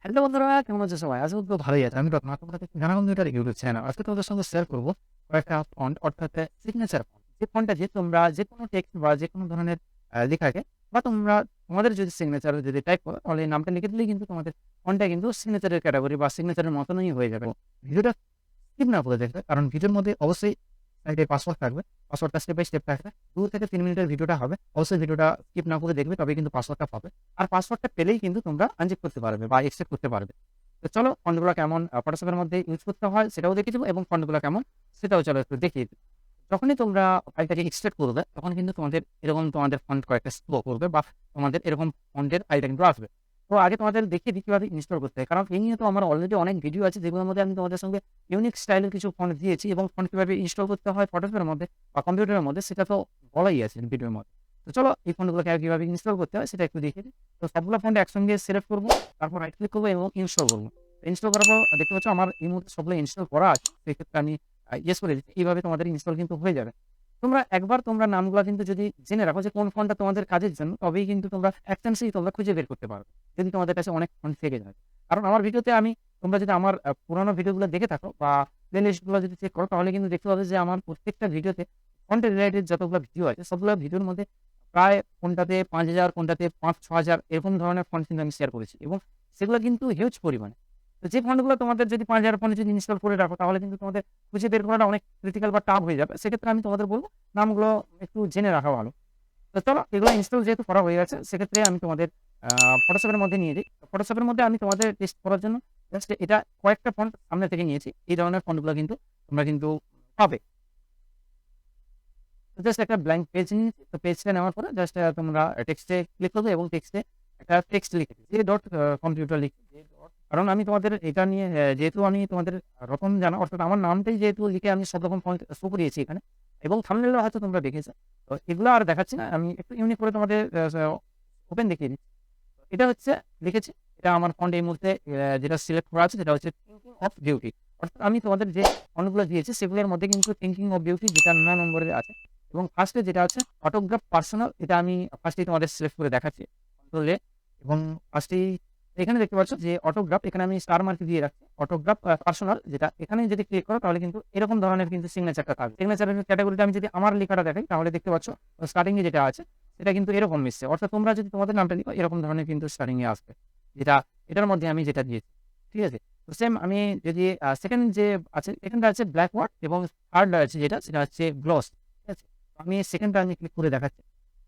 Hello বন্ধুরা, কেমন আছো সবাই? আশা করি ভালোই আছে। আমি আপনাদের জানা কম্পিউটার ইউটিউব চ্যানেল। আজকে তোমাদের সঙ্গে শেয়ার করব কয়েকটা ফন্ট অর্থাৎ সিগনেচার ফন্ট। যে ফন্টটা দিয়ে তোমরা যেকোনো টেক্সট বা যেকোনো ধরনের লেখাকে বা তোমাদের যদি সিগনেচার যদি টাইপ করো তাহলে এই নামটা লিখে দিলেই কিন্তু তোমাদের ফন্টটা কিন্তু সিগনেচারের ক্যাটাগরি বা সিগনেচারের মতনই হয়ে যাবে। ভিডিওটা স্কিপ না করে দেখবে, কারণ ভিডিওর মধ্যে অবশ্যই সাইডে পাসওয়ার্ড থাকবে। পাসওয়ার্ডটা স্টেপ বাই স্টেপ থাকবে। 2 থেকে 3 মিনিটের ভিডিওটা হবে। অবশ্যই ভিডিওটা স্কিপ না করে দেখবে, তবেই কিন্তু পাসওয়ার্ডটা পাবে। আর পাসওয়ার্ডটা পেলেই কিন্তু তোমরা আনজেক করতে পারবে বা এক্সেপ্ট করতে পারবে। তো চলো ফন্টগুলো কেমন ফটোশপের মধ্যে ইউজ করতে হয় সেটাও দেখিয়ে দেবো এবং ফন্টগুলো কেমন সেটাও চলো একটু দেখিয়ে দিই। যখনই তোমরা ফাইলটাকে এক্সট্রাক্ট করবে তখন কিন্তু তোমাদের ফন্ট কয়েকটা স্লো করবে বা তোমাদের এরকম ফন্টের ফাইলটা কিন্তু আসবে। তো আগে তোমাদের দেখিয়ে দিই কিভাবে ইনস্টল করতে হয়, কারণ এই নিয়ে তো আমার অলরেডি অনেক ভিডিও আছে যেগুলোর মধ্যে আমি তোমাদের সঙ্গে ইউনিক স্টাইলের কিছু ফন্ট দিয়েছি এবং ফন্ট কিভাবে ইনস্টল করতে হয় ফটোশপের মধ্যে বা কম্পিউটারের মধ্যে সেটা তো বলাই আছে ভিডিওর মধ্যে। তো চলো এই ফন্টগুলোকে কিভাবে ইনস্টল করতে হয় সেটা একটু দেখিয়ে দিই। তো সবগুলো ফন্ট একসঙ্গে সিলেক্ট করবো, তারপর রাইট ক্লিক করবো এবং ইনস্টল করবো। ইনস্টল করার পর দেখতে পাচ্ছ আমার এই মুহূর্তে সবগুলো ইনস্টল করা আছে। সেক্ষেত্রে আমি ইয়েস করে দিচ্ছি। এইভাবে তোমাদের ইনস্টল কিন্তু হয়ে যাবে। তোমরা নামগুলা কিন্তু যদি জেনে রাখো যে কোন ফন্টটা তোমাদের কাজের জন্য, তবেই কিন্তু তোমরা এক চান্সেই তোমরা খুঁজে বের করতে পারবে। যদি তোমাদের কাছে অনেক ফন্ট থেকে যায়। কারণ আমার ভিডিওতে তোমরা যদি আমার পুরানো ভিডিওগুলো দেখে থাকো বা প্লেলিস্ট গুলো যদি চেক করো তাহলে কিন্তু দেখতে পাবে যে আমার প্রত্যেকটা ভিডিওতে ফন্টের রিলেটেড যতগুলো ভিডিও আছে সবগুলো ভিডিওর মধ্যে প্রায় কোনটাতে 5,000 কোনটাতে 5-6,000 এরকম ধরনের ফন্ট কিন্তু আমি শেয়ার করেছি এবং সেগুলো কিন্তু হিউজ পরিমাণে। তো যে ফন্টগুলো তোমাদের যদি 5,000 ফন্ট যদি ইনস্টল করে রাখো তাহলে কিন্তু তোমাদের খুঁজে বের করাটা অনেক ক্রিটিক্যাল বা টাফ হয়ে যাবে। সেক্ষেত্রে আমি তোমাদের বলব নামগুলো একটু জেনে রাখা ভালো। তো চলো এগুলো ইনস্টল যেহেতু করা হয়ে গেছে সেক্ষেত্রে আমি তোমাদের ফটোশপের মধ্যে নিয়ে যাই। ফটোশপের মধ্যে আমি তোমাদের টেস্ট করার জন্য জাস্ট এটা কয়েকটা ফন্ট সামনে থেকে নিয়েছি। এই ধরনের ফন্টগুলো কিন্তু তোমরা কিন্তু পাবে। তো জাস্ট একটা ব্ল্যাঙ্ক পেজ নিয়েছি। তো পেজটা নেওয়ার পরে জাস্ট তোমরা টেক্সটে ক্লিক করবে এবং টেক্সটে একটা টেক্সট লিখে দিই। কম্পিউটার লিখে, কারণ আমি তোমাদের এটা নিয়ে যেহেতু আমি তোমাদের রতন জানা অর্থাৎ আমার নামটাই যেহেতু লিখে আমি সব রকম ফন্ট শো করিয়েছি এখানে এবং থাম্বনেইলে হয়তো তোমরা দেখেছো। তো এগুলো আর দেখাচ্ছি না। আমি একটু ইউনিক করে তোমাদের ওপেন দেখিয়ে দিচ্ছি। এটা হচ্ছে লিখেছি। এটা আমার ফন্ট এই মুহূর্তে যেটা সিলেক্ট করা আছে সেটা হচ্ছে থিংকিং অফ বিউটি। অর্থাৎ আমি তোমাদের যে ফন্টগুলো দিয়েছি সেগুলোর মধ্যে কিন্তু থিংকিং অফ বিউটি যেটা 9 নম্বরে আছে এবং ফার্স্টে যেটা আছে অটোগ্রাফ পার্সোনাল, এটা আমি ফার্স্টেই তোমাদের সিলেক্ট করে দেখাচ্ছি কন্ট্রোলে এবং ফার্স্টেই এখানে দেখতে পাচ্ছ যে অটোগ্রাফ, এখানে আমি স্টার মার্ক দিয়ে রাখছি। অটোগ্রাফ পার্সোনাল যেটা এখানে যদি ক্লিক করো তাহলে কিন্তু এরকম ধরনের কিন্তু সিগনেচারটা থাকবে। সিগনেচারের ক্যাটাগরিটা আমি যদি আমার লেখাটা দেখাই তাহলে দেখতে পাচ্ছ স্টার্টিং এ যেটা আছে সেটা কিন্তু এরকম মিশছে। অর্থাৎ তোমরা যদি তোমাদের নামটা লিখো এরকম ধরনের কিন্তু স্টার্টিং এ আসবে, যেটা এটার মধ্যে আমি যেটা দিয়েছি। ঠিক আছে? তো সেম আমি যদি সেকেন্ড যে আছে এখানটা আছে ব্ল্যাক ওয়ার্ড এবং থার্ড আছে যেটা সেটা হচ্ছে গ্লস। ঠিক আছে? তো আমি সেকেন্ডটা আমি ক্লিক করে দেখাচ্ছি।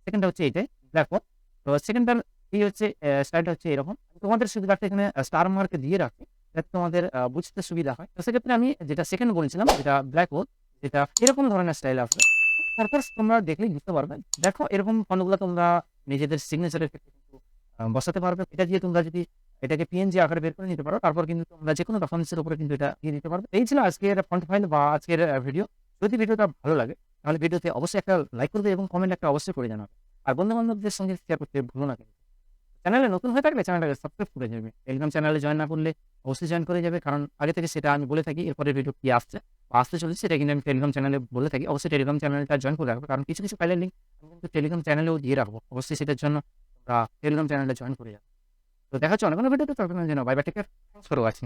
সেকেন্ডটা হচ্ছে এইটাই ব্ল্যাক ওয়ার্ড। তো সেকেন্ডটার এই হচ্ছে স্টাইলটা হচ্ছে এরকম। তোমাদের সুবিধার্থে এখানে স্টার মার্ক দিয়ে রাখছি যাতে তোমাদের বুঝতে সুবিধা হয়। তো সেক্ষেত্রে আমি যেটা সেকেন্ড বলেছিলাম যেটা ব্ল্যাক ওয়ার্ড, যেটা এরকম ধরনের স্টাইল আসবে। তারপর তোমরা দেখলেই বুঝতে পারবে। দেখো এরকম ফন্টগুলো তোমরা নিজেদের সিগনেচারের ক্ষেত্রে কিন্তু বসাতে পারবে। এটা দিয়ে তোমরা যদি এটাকে পিএনজি আকারে বের করে নিতে পারো তারপর কিন্তু তোমরা যেকোনো ডকুমেন্টসের উপরে কিন্তু এটা দিয়ে দিতে পারবে। এই ছিল আজকের ফন্ট ফাইল বা আজকের ভিডিও। যদি ভিডিওটা ভালো লাগে তাহলে ভিডিওতে অবশ্যই একটা লাইক করবে এবং কমেন্ট একটা অবশ্যই করে জানাবে। আর বন্ধু-বান্ধবদের সঙ্গে শেয়ার করতে ভুলো না কিন্তু। চ্যানেলে নতুন হয়ে থাকলে চ্যানেলটাকে সাবস্ক্রাইব করে যাবে। টেলিগ্রাম চ্যানেলে জয়েন না করলে অবশ্যই জয়েন করে যাবে। কারণ আগে থেকে সেটা আমি বলে থাকি এরপরের ভিডিও কি আসছে বা আসতে চলেছে সেটা কিন্তু আমি টেলিগ্রাম চ্যানেলে বলে থাকি। অবশ্যই টেলিগ্রাম চ্যানেলটা জয়েন করে রাখবে। কারণ কিছু ফাইলের লিঙ্ক আমি কিন্তু টেলিগ্রাম চ্যানেলেও দিয়ে রাখবো। অবশ্যই সেটার জন্য তোমরা টেলিগ্রাম চ্যানেলে জয়েন করে যাবে। তো দেখা হচ্ছে অন্য কোনো ভিডিওতে। ততক্ষণের জন্য bye bye, take care. Thanks for watching.